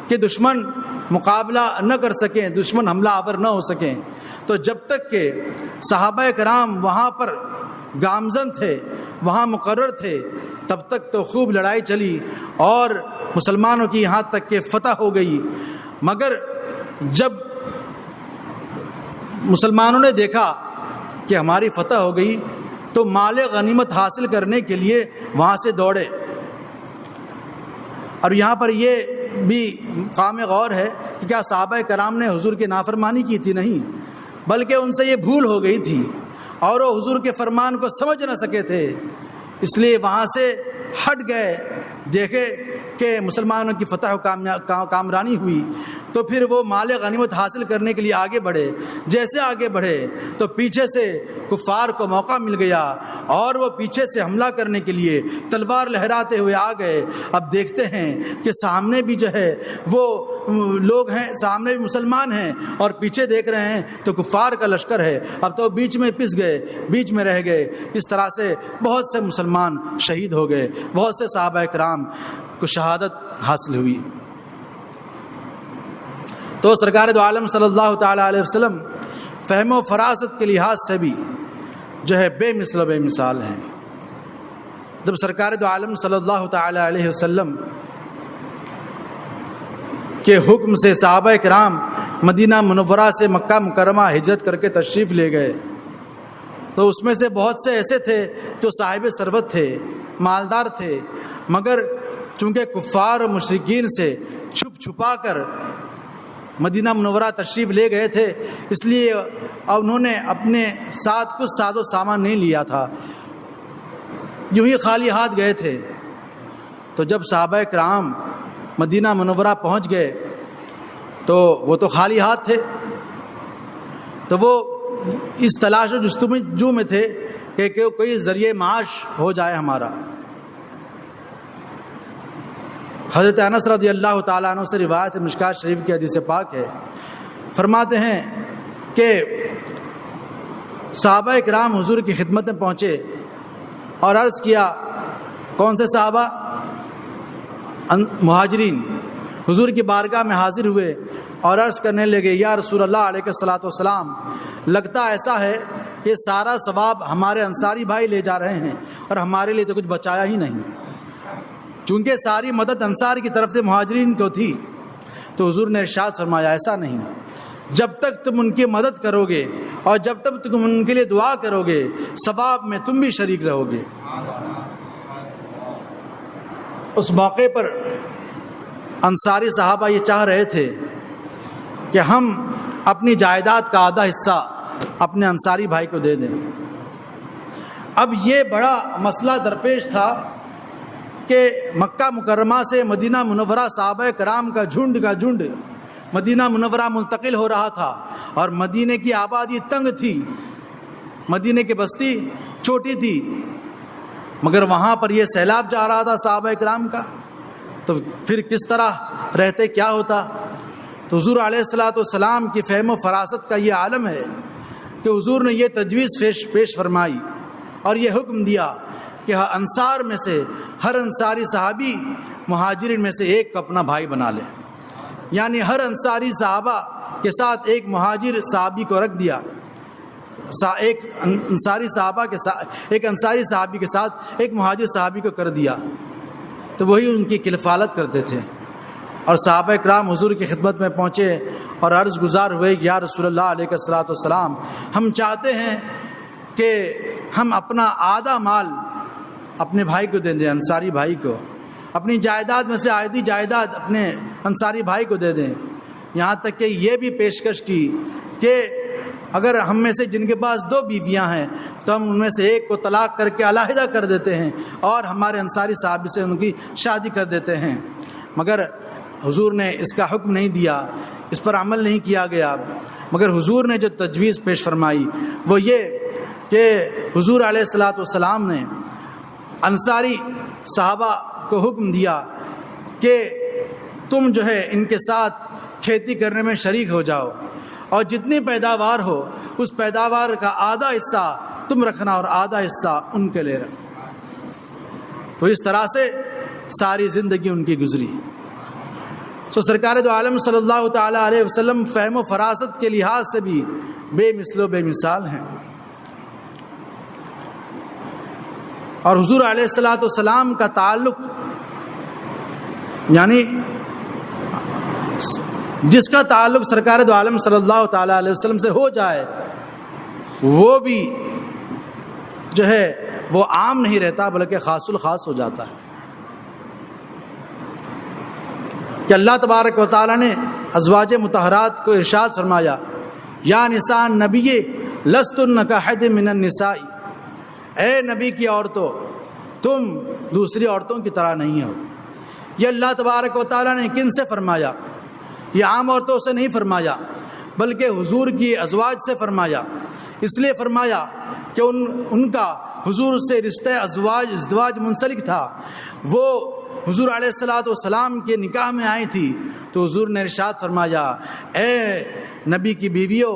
کہ دشمن مقابلہ نہ کر سکیں، دشمن حملہ آور نہ ہو سکیں، تو جب تک کہ صحابہ کرام وہاں پر گامزن تھے، وہاں مقرر تھے، تب تک تو خوب لڑائی چلی، اور مسلمانوں کی یہاں تک کہ فتح ہو گئی، مگر جب مسلمانوں نے دیکھا کہ ہماری فتح ہو گئی تو مال غنیمت حاصل کرنے کے لیے وہاں سے دوڑے۔ اور یہاں پر یہ بھی مقام غور ہے کہ کیا صحابہ کرام نے حضور کی نافرمانی کی تھی؟ نہیں، بلکہ ان سے یہ بھول ہو گئی تھی اور وہ حضور کے فرمان کو سمجھ نہ سکے تھے، اس لیے وہاں سے ہٹ گئے۔ دیکھے کہ مسلمانوں کی فتح و کامرانی ہوئی تو پھر وہ مال غنیمت حاصل کرنے کے لیے آگے بڑھے۔ جیسے آگے بڑھے تو پیچھے سے کفار کو موقع مل گیا اور وہ پیچھے سے حملہ کرنے کے لیے تلوار لہراتے ہوئے آ گئے۔ اب دیکھتے ہیں کہ سامنے بھی جو ہے وہ لوگ ہیں، سامنے بھی مسلمان ہیں اور پیچھے دیکھ رہے ہیں تو کفار کا لشکر ہے۔ اب تو بیچ میں پس گئے، بیچ میں رہ گئے۔ اس طرح سے بہت سے مسلمان شہید ہو گئے، بہت سے صحابہ کرام کو شہادت حاصل ہوئی۔ تو سرکار دو عالم صلی اللہ تعالی علیہ وسلم فہم و فراست کے لحاظ سے بھی جو ہے بے مثل و بے مثال ہیں۔ جب سرکار دو عالم صلی اللہ تعالی علیہ وسلم کے حکم سے صحابہ کرام مدینہ منورہ سے مکہ مکرمہ ہجرت کر کے تشریف لے گئے تو اس میں سے بہت سے ایسے تھے جو صاحب ثروت تھے، مالدار تھے، مگر چونکہ کفار و مشرکین سے چھپ چھپا کر مدینہ منورہ تشریف لے گئے تھے، اس لیے انہوں نے اپنے ساتھ کچھ ساز و سامان نہیں لیا تھا، یوں ہی خالی ہاتھ گئے تھے۔ تو جب صحابہ کرام مدینہ منورہ پہنچ گئے تو وہ تو خالی ہاتھ تھے، تو وہ اس تلاش و جستجو میں تھے کہ کوئی ذریعہ معاش ہو جائے ہمارا۔ حضرت انس رضی اللہ تعالیٰ عنہ سے روایت مشکات شریف کی حدیث پاک ہے، فرماتے ہیں کہ صحابہ کرام حضور کی خدمت میں پہنچے اور عرض کیا، کون سے صحابہ؟ مہاجرین حضور کی بارگاہ میں حاضر ہوئے اور عرض کرنے لگے، یا رسول اللہ علیہ الصلوۃ والسلام، لگتا ایسا ہے کہ سارا ثواب ہمارے انصاری بھائی لے جا رہے ہیں اور ہمارے لیے تو کچھ بچایا ہی نہیں۔ چونکہ ساری مدد انصار کی طرف سے مہاجرین کو تھی تو حضور نے ارشاد فرمایا، ایسا نہیں، جب تک تم ان کی مدد کرو گے اور جب تک تم ان کے لیے دعا کرو گے ثواب میں تم بھی شریک رہو گے۔ اس موقع پر انصاری صحابہ یہ چاہ رہے تھے کہ ہم اپنی جائیداد کا آدھا حصہ اپنے انصاری بھائی کو دے دیں۔ اب یہ بڑا مسئلہ درپیش تھا کہ مکہ مکرمہ سے مدینہ منورہ صحابہ کرام کا جھنڈ مدینہ منورہ منتقل ہو رہا تھا اور مدینے کی آبادی تنگ تھی، مدینے کی بستی چھوٹی تھی، مگر وہاں پر یہ سیلاب جا رہا تھا صحابہ کرام کا، تو پھر کس طرح رہتے، کیا ہوتا؟ تو حضور علیہ الصلوۃ والسلام کی فہم و فراست کا یہ عالم ہے کہ حضور نے یہ تجویز پیش فرمائی اور یہ حکم دیا کہ انصار میں سے ہر انصاری صحابی مہاجرین میں سے ایک کو اپنا بھائی بنا لے، یعنی ہر انصاری صحابہ کے ساتھ ایک مہاجر صحابی کو رکھ دیا، ایک انصاری صحابی کے ساتھ ایک مہاجر صحابی کو کر دیا، تو وہی ان کی کفالت کرتے تھے۔ اور صحابہ کرام حضور کی خدمت میں پہنچے اور عرض گزار ہوئے کہ یا رسول اللہ علیہ الصلوۃ والسلام، ہم چاہتے ہیں کہ ہم اپنا آدھا مال اپنے بھائی کو دے دیں، انصاری بھائی کو، اپنی جائیداد میں سے آدھی جائیداد اپنے انصاری بھائی کو دے دیں۔ یہاں تک کہ یہ بھی پیشکش کی کہ اگر ہم میں سے جن کے پاس 2 بیویاں ہیں تو ہم ان میں سے ایک کو طلاق کر کے علیحدہ کر دیتے ہیں اور ہمارے انصاری صحابی سے ان کی شادی کر دیتے ہیں، مگر حضور نے اس کا حکم نہیں دیا، اس پر عمل نہیں کیا گیا۔ مگر حضور نے جو تجویز پیش فرمائی وہ یہ کہ حضور علیہ الصلوۃ والسلام نے انصاری صحابہ کو حکم دیا کہ تم جو ہے ان کے ساتھ کھیتی کرنے میں شریک ہو جاؤ اور جتنی پیداوار ہو اس پیداوار کا آدھا حصہ تم رکھنا اور آدھا حصہ ان کے لیے رکھنا۔ تو اس طرح سے ساری زندگی ان کی گزری۔ تو سرکار دو عالم صلی اللہ تعالی علیہ وسلم فہم و فراست کے لحاظ سے بھی بے مثل و بے مثال ہیں، اور حضور علیہ الصلوۃ والسلام کا تعلق یعنی جس کا تعلق سرکار دو عالم صلی اللہ تعالیٰ علیہ وسلم سے ہو جائے وہ بھی جو ہے وہ عام نہیں رہتا بلکہ خاص الخاص ہو جاتا ہے. کہ اللہ تبارک و تعالیٰ نے ازواج مطہرات کو ارشاد فرمایا یا نساء نبی لستن کاحد من النساء، اے نبی کی عورتوں تم دوسری عورتوں کی طرح نہیں ہو. یہ اللہ تبارک و تعالیٰ نے کن سے فرمایا؟ یہ عام عورتوں سے نہیں فرمایا بلکہ حضور کی ازواج سے فرمایا. اس لیے فرمایا کہ ان کا حضور سے رشتہ ازدواج منسلک تھا. وہ حضور علیہ الصلوۃ والسلام کے نکاح میں آئی تھی تو حضور نے ارشاد فرمایا اے نبی کی بیویوں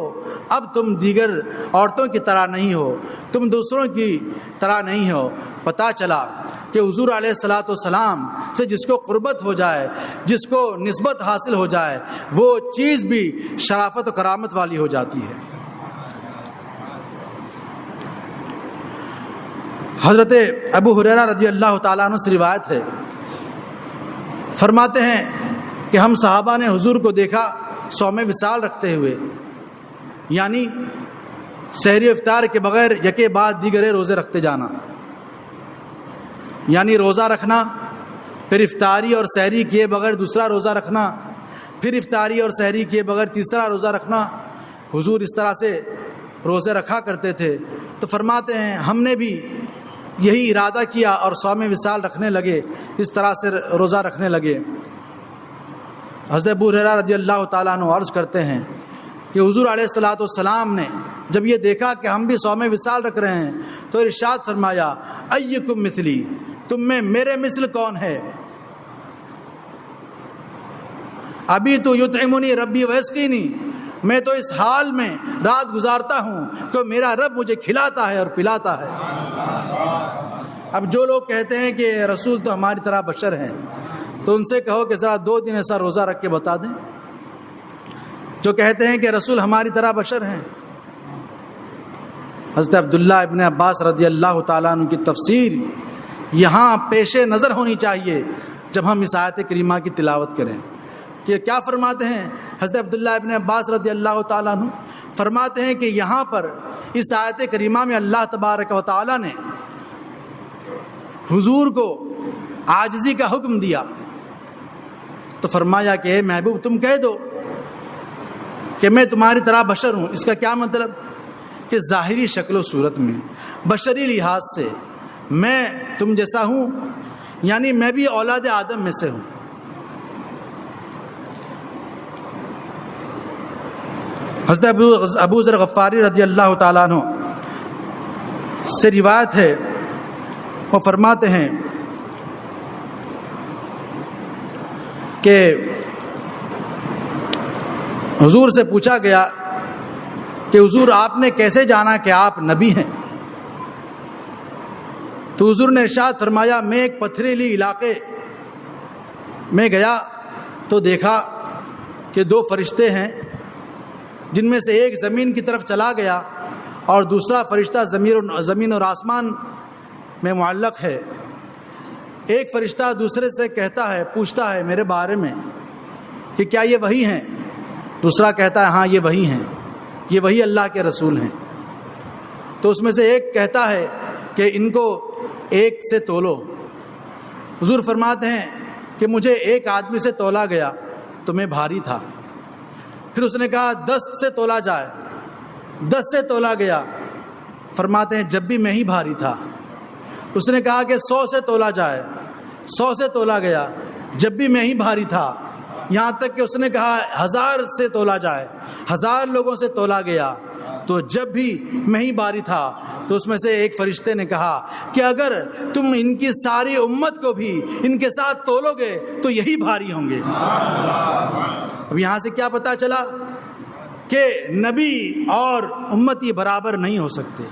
اب تم دیگر عورتوں کی طرح نہیں ہو، تم دوسروں کی طرح نہیں ہو. پتہ چلا کہ حضور علیہ الصلوۃ والسلام سے جس کو قربت ہو جائے، جس کو نسبت حاصل ہو جائے، وہ چیز بھی شرافت و کرامت والی ہو جاتی ہے. حضرت ابو ہریرہ رضی اللہ تعالیٰ عنہ سے روایت ہے، فرماتے ہیں کہ ہم صحابہ نے حضور کو دیکھا صوم وصال رکھتے ہوئے، یعنی سحری افطار کے بغیر یکے بعد دیگرے روزے رکھتے جانا، یعنی روزہ رکھنا، پھر افطاری اور سحری کیے بغیر دوسرا روزہ رکھنا، پھر افطاری اور سحری کیے بغیر تیسرا روزہ رکھنا. حضور اس طرح سے روزے رکھا کرتے تھے. تو فرماتے ہیں ہم نے بھی یہی ارادہ کیا اور صوم وصال رکھنے لگے، اس طرح سے روزہ رکھنے لگے. حضرت ابو ہریرہ رضی اللہ تعالیٰ عنہ عرض کرتے ہیں کہ حضور علیہ الصلوۃ والسلام نے جب یہ دیکھا کہ ہم بھی صوم وصال رکھ رہے ہیں تو ارشاد فرمایا ایکم مثلی، تم میں میرے مثل کون ہے؟ ابھی تو یطعمنی ربی ویسقینی، میں تو اس حال میں رات گزارتا ہوں کہ میرا رب مجھے کھلاتا ہے اور پلاتا ہے. اب جو لوگ کہتے ہیں کہ رسول تو ہماری طرح بشر ہیں تو ان سے کہو کہ ذرا 2 دن ایسا روزہ رکھ کے بتا دیں. جو کہتے ہیں کہ رسول ہماری طرح بشر ہیں، حضرت عبداللہ ابن عباس رضی اللہ تعالیٰ عنہ کی تفسیر یہاں پیش نظر ہونی چاہیے جب ہم اس آیت کریمہ کی تلاوت کریں. کہ کیا فرماتے ہیں حضرت عبداللہ ابن عباس رضی اللہ تعالیٰ عنہ؟ فرماتے ہیں کہ یہاں پر اس آیت کریمہ میں اللہ تبارک و تعالیٰ نے حضور کو عاجزی کا حکم دیا تو فرمایا کہ اے محبوب تم کہہ دو کہ میں تمہاری طرح بشر ہوں. اس کا کیا مطلب؟ کہ ظاہری شکل و صورت میں بشری لحاظ سے میں تم جیسا ہوں، یعنی میں بھی اولاد آدم میں سے ہوں. حضرت ابو ذر غفاری رضی اللہ تعالیٰ عنہ سے روایت ہے، وہ فرماتے ہیں کہ حضور سے پوچھا گیا کہ حضور آپ نے کیسے جانا کہ آپ نبی ہیں؟ تو حضور نے ارشاد فرمایا میں ایک پتھریلی علاقے میں گیا تو دیکھا کہ 2 فرشتے ہیں جن میں سے ایک زمین کی طرف چلا گیا اور دوسرا فرشتہ زمین اور آسمان میں معلق ہے. ایک فرشتہ دوسرے سے کہتا ہے، پوچھتا ہے میرے بارے میں کہ کیا یہ وہی ہیں؟ دوسرا کہتا ہے ہاں یہ وہی ہیں، یہ وہی اللہ کے رسول ہیں. تو اس میں سے ایک کہتا ہے کہ ان کو 1 سے تولو. حضور فرماتے ہیں کہ مجھے ایک آدمی سے تولا گیا تو میں بھاری تھا. پھر اس نے کہا 10 سے تولا جائے، 10 سے تولا گیا. فرماتے ہیں جب بھی میں ہی بھاری تھا. اس نے کہا کہ 100 سے تولا جائے، 100 سے تولا گیا، جب بھی میں ہی بھاری تھا. یہاں تک کہ اس نے کہا 1000 سے تولا جائے، 1000 لوگوں سے تولا گیا تو جب بھی میں ہی بھاری تھا. تو اس میں سے ایک فرشتے نے کہا کہ اگر تم ان کی ساری امت کو بھی ان کے ساتھ تولو گے تو یہی بھاری ہوں گے. اب یہاں سے کیا پتا چلا کہ نبی اور امتی برابر نہیں ہو سکتے.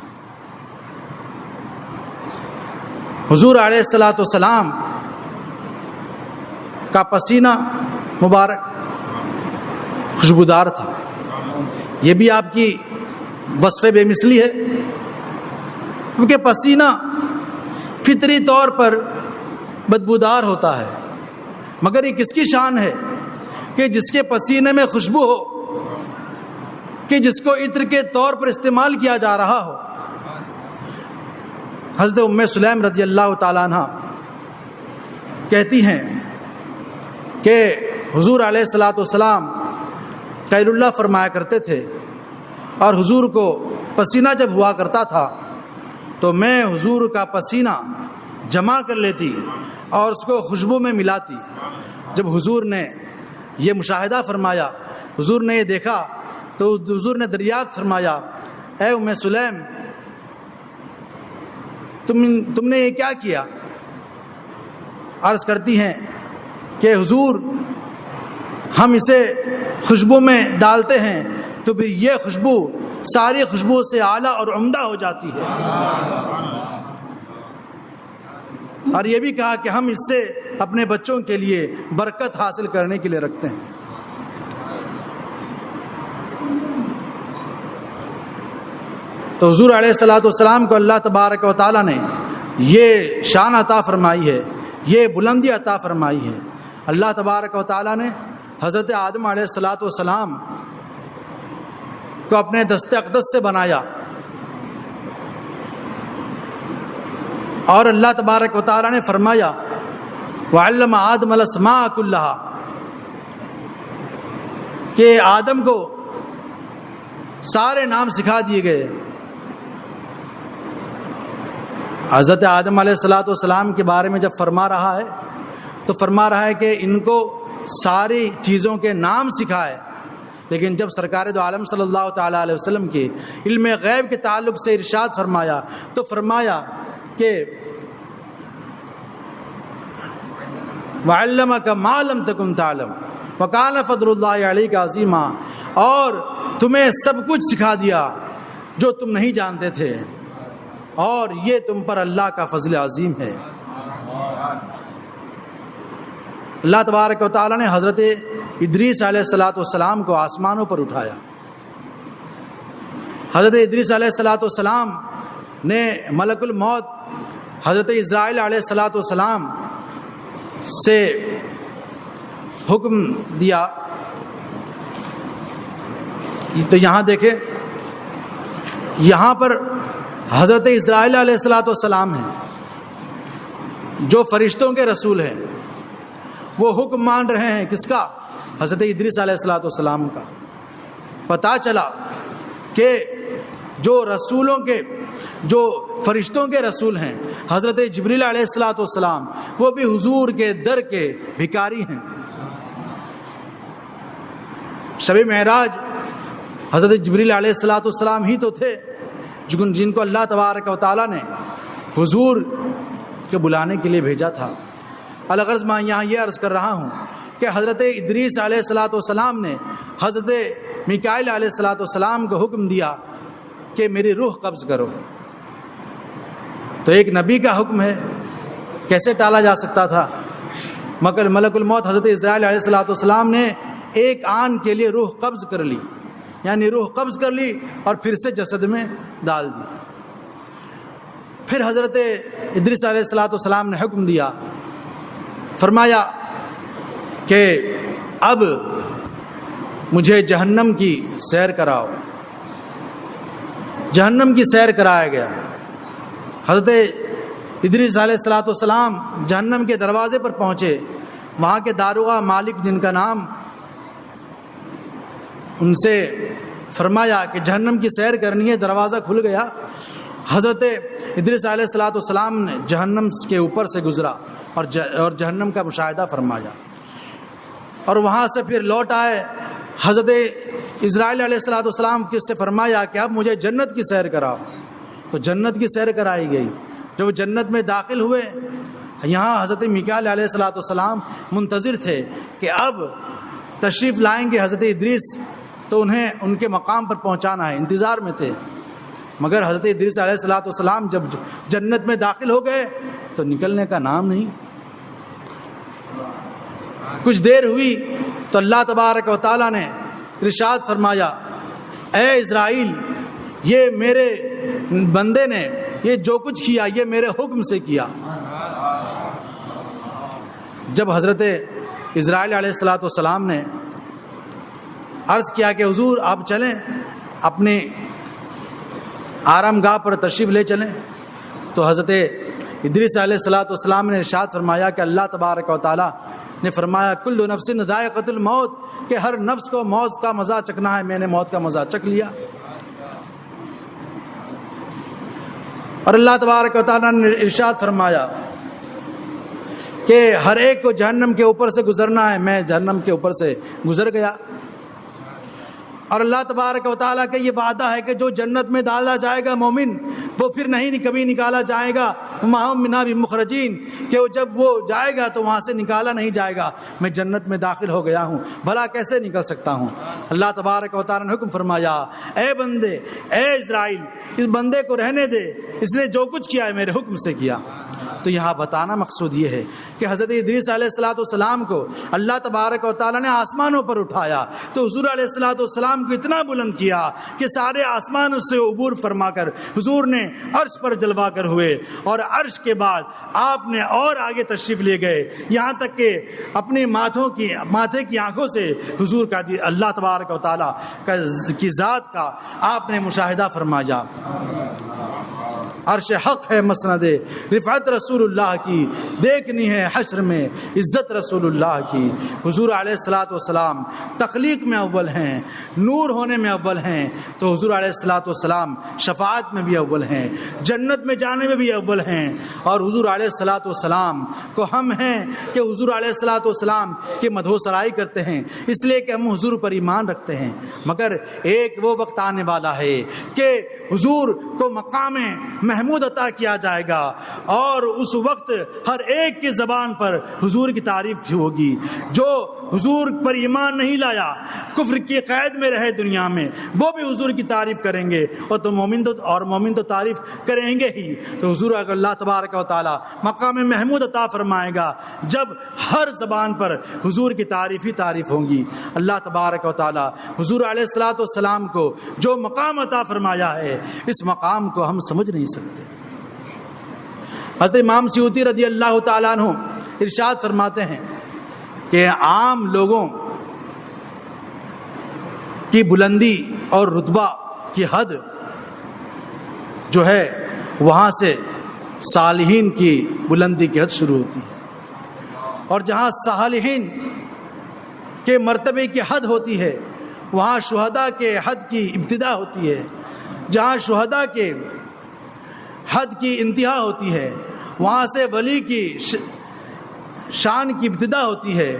حضور علیہ الصلوۃ والسلام کا پسینہ مبارک خوشبودار تھا. یہ بھی آپ کی وصف بے مثلی ہے کیونکہ پسینہ فطری طور پر بدبودار ہوتا ہے، مگر یہ کس کی شان ہے کہ جس کے پسینے میں خوشبو ہو، کہ جس کو عطر کے طور پر استعمال کیا جا رہا ہو۔ حضرت ام سلیم رضی اللہ تعالیٰ عنہ کہتی ہیں کہ حضور علیہ الصلوۃ والسلام خیر اللہ فرمایا کرتے تھے، اور حضور کو پسینہ جب ہوا کرتا تھا تو میں حضور کا پسینہ جمع کر لیتی اور اس کو خوشبو میں ملاتی۔ جب حضور نے یہ مشاہدہ فرمایا، حضور نے یہ دیکھا، تو حضور نے دریافت فرمایا، اے ام سلیم تم نے یہ کیا کیا؟ عرض کرتی ہیں کہ حضور ہم اسے خوشبو میں ڈالتے ہیں تو پھر یہ خوشبو ساری خوشبو سے اعلیٰ اور عمدہ ہو جاتی ہے، اور یہ بھی کہا کہ ہم اس سے اپنے بچوں کے لیے برکت حاصل کرنے کے لیے رکھتے ہیں۔ تو حضور علیہ الصلوۃ والسلام کو اللہ تبارک و تعالیٰ نے یہ شان عطا فرمائی ہے، یہ بلندی عطا فرمائی ہے۔ اللہ تبارک و تعالیٰ نے حضرت آدم علیہ الصلوۃ والسلام کو اپنے دست اقدس سے بنایا، اور اللہ تبارک و تعالیٰ نے فرمایا وَعَلَّمَ آدَمَ الْأَسْمَاءَ كُلَّهَا، کہ آدم کو سارے نام سکھا دیے گئے۔ حضرت آدم علیہ الصلوۃ والسلام کے بارے میں جب فرما رہا ہے تو فرما رہا ہے کہ ان کو ساری چیزوں کے نام سکھائے، لیکن جب سرکار دو عالم صلی اللہ تعالیٰ علیہ وسلم کے علم غیب کے تعلق سے ارشاد فرمایا تو فرمایا کہ وَعَلَّمَكَ مَا لَمْ تَكُنْ تَعْلَمْ وَكَانَ فَضْلُ اللَّهِ عَلَيْكَ عَظِيمًا، اور تمہیں سب کچھ سکھا دیا جو تم نہیں جانتے تھے، اور یہ تم پر اللہ کا فضل عظیم ہے۔ اللہ تبارک و تعالیٰ نے حضرت ادریس علیہ الصلوۃ والسلام کو آسمانوں پر اٹھایا۔ حضرت ادریس علیہ الصلوۃ والسلام نے ملک الموت حضرت اسرائیل علیہ الصلوۃ والسلام سے حکم دیا۔ تو یہاں دیکھیں، یہاں پر حضرت اسرائیل علیہ الصلوۃ والسلام ہیں جو فرشتوں کے رسول ہیں، وہ حکم مان رہے ہیں کس کا؟ حضرت ادریس علیہ الصلوۃ والسلام کا۔ پتہ چلا کہ جو فرشتوں کے رسول ہیں حضرت جبریل علیہ الصلوۃ والسلام، وہ بھی حضور کے در کے بھکاری ہیں۔ شب معراج حضرت جبریل علیہ الصلوۃ والسلام ہی تو تھے جن کو اللہ تبارک و تعالیٰ نے حضور کے بلانے کے لیے بھیجا تھا۔ الغرض میں یہاں یہ عرض کر رہا ہوں کہ حضرت ادریس علیہ الصلوۃ والسلام نے حضرت میکائیل علیہ الصلوۃ والسلام کو حکم دیا کہ میری روح قبض کرو۔ تو ایک نبی کا حکم ہے، کیسے ٹالا جا سکتا تھا؟ مگر ملک الموت حضرت اسرائیل علیہ الصلوۃ والسلام نے ایک آن کے لیے روح قبض کر لی، یعنی روح قبض کر لی اور پھر سے جسد میں ڈال دی۔ پھر حضرت ادریس علیہ الصلوۃ والسلام نے حکم دیا، فرمایا کہ اب مجھے جہنم کی سیر کراؤ۔ جہنم کی سیر کرایا گیا۔ حضرت ادریس علیہ الصلوۃ والسلام جہنم کے دروازے پر پہنچے، وہاں کے داروغہ مالک جن کا نام، ان سے فرمایا کہ جہنم کی سیر کرنی ہے۔ دروازہ کھل گیا، حضرت ادریس علیہ الصلوۃ والسلام نے جہنم کے اوپر سے گزرا اور جہنم کا مشاہدہ فرمایا، اور وہاں سے پھر لوٹ آئے۔ حضرت اسرائیل علیہ الصلوۃ والسلام سے فرمایا کہ اب مجھے جنت کی سیر کراؤ، تو جنت کی سیر کرائی گئی۔ جب جنت میں داخل ہوئے، یہاں حضرت میکائیل علیہ الصلوۃ والسلام منتظر تھے کہ اب تشریف لائیں گے حضرت ادریس، تو انہیں ان کے مقام پر پہنچانا ہے، انتظار میں تھے۔ مگر حضرت ادریس علیہ الصلوۃ والسلام جب جنت میں داخل ہو گئے تو نکلنے کا نام نہیں۔ کچھ دیر ہوئی تو اللہ تبارک و تعالیٰ نے ارشاد فرمایا، اے اسرائیل، یہ میرے بندے نے یہ جو کچھ کیا یہ میرے حکم سے کیا۔ جب حضرت اسرائیل علیہ السلام نے عرض کیا کہ حضور آپ چلیں اپنے آرام گاہ پر تشریف لے چلیں، تو حضرت ادریس علیہ السلام نے ارشاد فرمایا کہ اللہ تبارک و تعالی نے فرمایا کل نفس ذائقۃ الموت، کہ ہر نفس کو موت کا مزہ چکھنا ہے، میں نے موت کا مزہ چکھ لیا۔ اور اللہ تبارک و تعالی نے ارشاد فرمایا کہ ہر ایک کو جہنم کے اوپر سے گزرنا ہے، میں جہنم کے اوپر سے گزر گیا۔ اور اللہ تبارک و تعالیٰ کا یہ وعدہ ہے کہ جو جنت میں ڈالا جائے گا مومن، وہ پھر نہیں کبھی نکالا جائے گا، وما ہم منہا بمخرجین، کہ وہ جب وہ جائے گا تو وہاں سے نکالا نہیں جائے گا، میں جنت میں داخل ہو گیا ہوں، بھلا کیسے نکل سکتا ہوں۔ اللہ تبارک و تعالیٰ نے حکم فرمایا اے بندے، اے اسرائیل، اس بندے کو رہنے دے، اس نے جو کچھ کیا ہے میرے حکم سے کیا۔ تو یہاں بتانا مقصود یہ ہے کہ حضرت ادریس علیہ السلام کو اللہ تبارک و تعالیٰ نے آسمانوں پر اٹھایا تو حضور علیہ السلام کو اتنا بلند کیا کہ سارے آسمان اس سے عبور فرما کر حضور نے عرش پر جلوا کر ہوئے، اور عرش کے بعد آپ نے اور آگے تشریف لے گئے، یہاں تک کہ اپنے ماتھے کی آنکھوں سے حضور کا اللہ تبارک و تعالیٰ کی ذات کا آپ نے مشاہدہ فرمایا۔ عرش حق ہے مسند رفعت رسول اللہ کی، دیکھنی ہے حشر میں عزت رسول اللہ کی۔ حضور علیہ السلام تخلیق میں اول ہیں، نور ہونے میں اول ہیں، تو حضور علیہ السلام شفاعت میں بھی اول ہیں، جنت میں جانے میں بھی اول ہیں۔ اور حضور علیہ السلام کو ہم ہیں کہ حضور علیہ السلام کی مدح سرائی کرتے ہیں، اس لیے کہ ہم حضور پر ایمان رکھتے ہیں، مگر ایک وہ وقت آنے والا ہے کہ حضور کو مقام محمود عطا کیا جائے گا، اور اس وقت ہر ایک کی زبان پر حضور کی تعریف ہوگی۔ جو حضور پر ایمان نہیں لایا، کفر کی قید میں رہے دنیا میں، وہ بھی حضور کی تعریف کریں گے، اور تو مومن تو تعریف کریں گے ہی۔ تو حضور اللہ تبارک و تعالی مقام محمود عطا فرمائے گا جب ہر زبان پر حضور کی تعریف ہی تعریف ہوں گی۔ اللہ تبارک و تعالی حضور علیہ السلام کو جو مقام عطا فرمایا ہے، اس مقام کو ہم سمجھ نہیں سکتے۔ حضرت امام سیوطی رضی اللہ تعالیٰ عنہ ارشاد فرماتے ہیں کہ عام لوگوں کی بلندی اور رتبہ کی حد جو ہے وہاں سے صالحین کی بلندی کی حد شروع ہوتی ہے، اور جہاں صالحین کے مرتبے کی حد ہوتی ہے وہاں شہداء کے حد کی ابتدا ہوتی ہے، جہاں شہداء کے حد کی انتہا ہوتی ہے وہاں سے ولی کی شان کی ابتدا ہوتی ہے،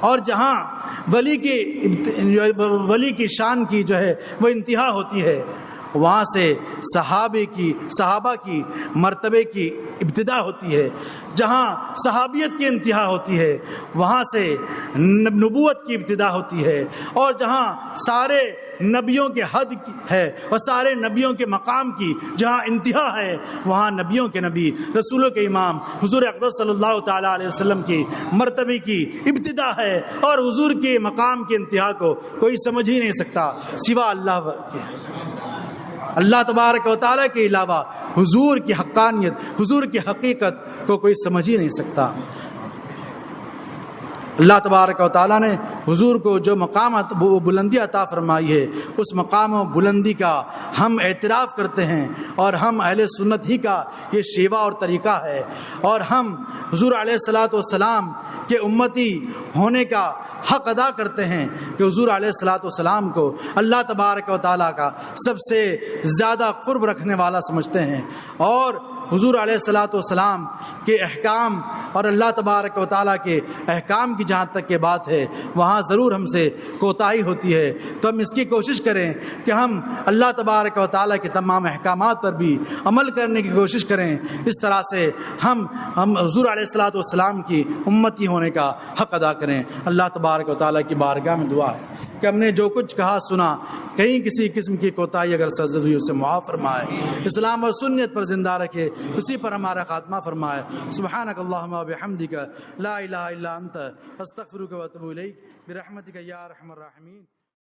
اور جہاں ولی کی شان کی جو ہے وہ انتہا ہوتی ہے وہاں سے صحابہ کی مرتبے کی ابتدا ہوتی ہے، جہاں صحابیت کی انتہا ہوتی ہے وہاں سے نبوت کی ابتدا ہوتی ہے، اور جہاں سارے نبیوں کے حد ہے اور سارے نبیوں کے مقام کی جہاں انتہا ہے وہاں نبیوں کے نبی رسولوں کے امام حضور اقدس صلی اللہ تعالیٰ علیہ وسلم کی مرتبے کی ابتدا ہے، اور حضور کے مقام کی انتہا کو کوئی سمجھ ہی نہیں سکتا سوا اللہ کے۔ اللہ تبارک و تعالیٰ کے علاوہ حضور کی حقانیت، حضور کی حقیقت کو کوئی سمجھ ہی نہیں سکتا۔ اللہ تبارک و تعالیٰ نے حضور کو جو مقام بلندی عطا فرمائی ہے، اس مقام و بلندی کا ہم اعتراف کرتے ہیں، اور ہم اہل سنت ہی کا یہ شیوہ اور طریقہ ہے، اور ہم حضور علیہ السلام کے امتی ہونے کا حق ادا کرتے ہیں کہ حضور علیہ السلام کو اللہ تبارک و تعالیٰ کا سب سے زیادہ قرب رکھنے والا سمجھتے ہیں، اور حضور علیہ السلام کے احکام اور اللہ تبارک و تعالیٰ کے احکام کی جہاں تک کہ بات ہے وہاں ضرور ہم سے کوتاہی ہوتی ہے، تو ہم اس کی کوشش کریں کہ ہم اللہ تبارک و تعالیٰ کے تمام احکامات پر بھی عمل کرنے کی کوشش کریں، اس طرح سے ہم حضور علیہ السلام کی امتی ہونے کا حق ادا کریں۔ اللہ تبارک و تعالیٰ کی بارگاہ میں دعا ہے کہ ہم نے جو کچھ کہا سنا کہیں کسی قسم کی کوتاہی اگر سرزد ہوئی اسے معاف فرمائے، اسلام اور سنت پر زندہ رکھے، اسی پر ہمارا خاتمہ فرمائے۔ سبحانک اللہم و بحمدک لا الہ الا انت استغفرک و اتوب الیک برحمتک یا ارحم الراحمین۔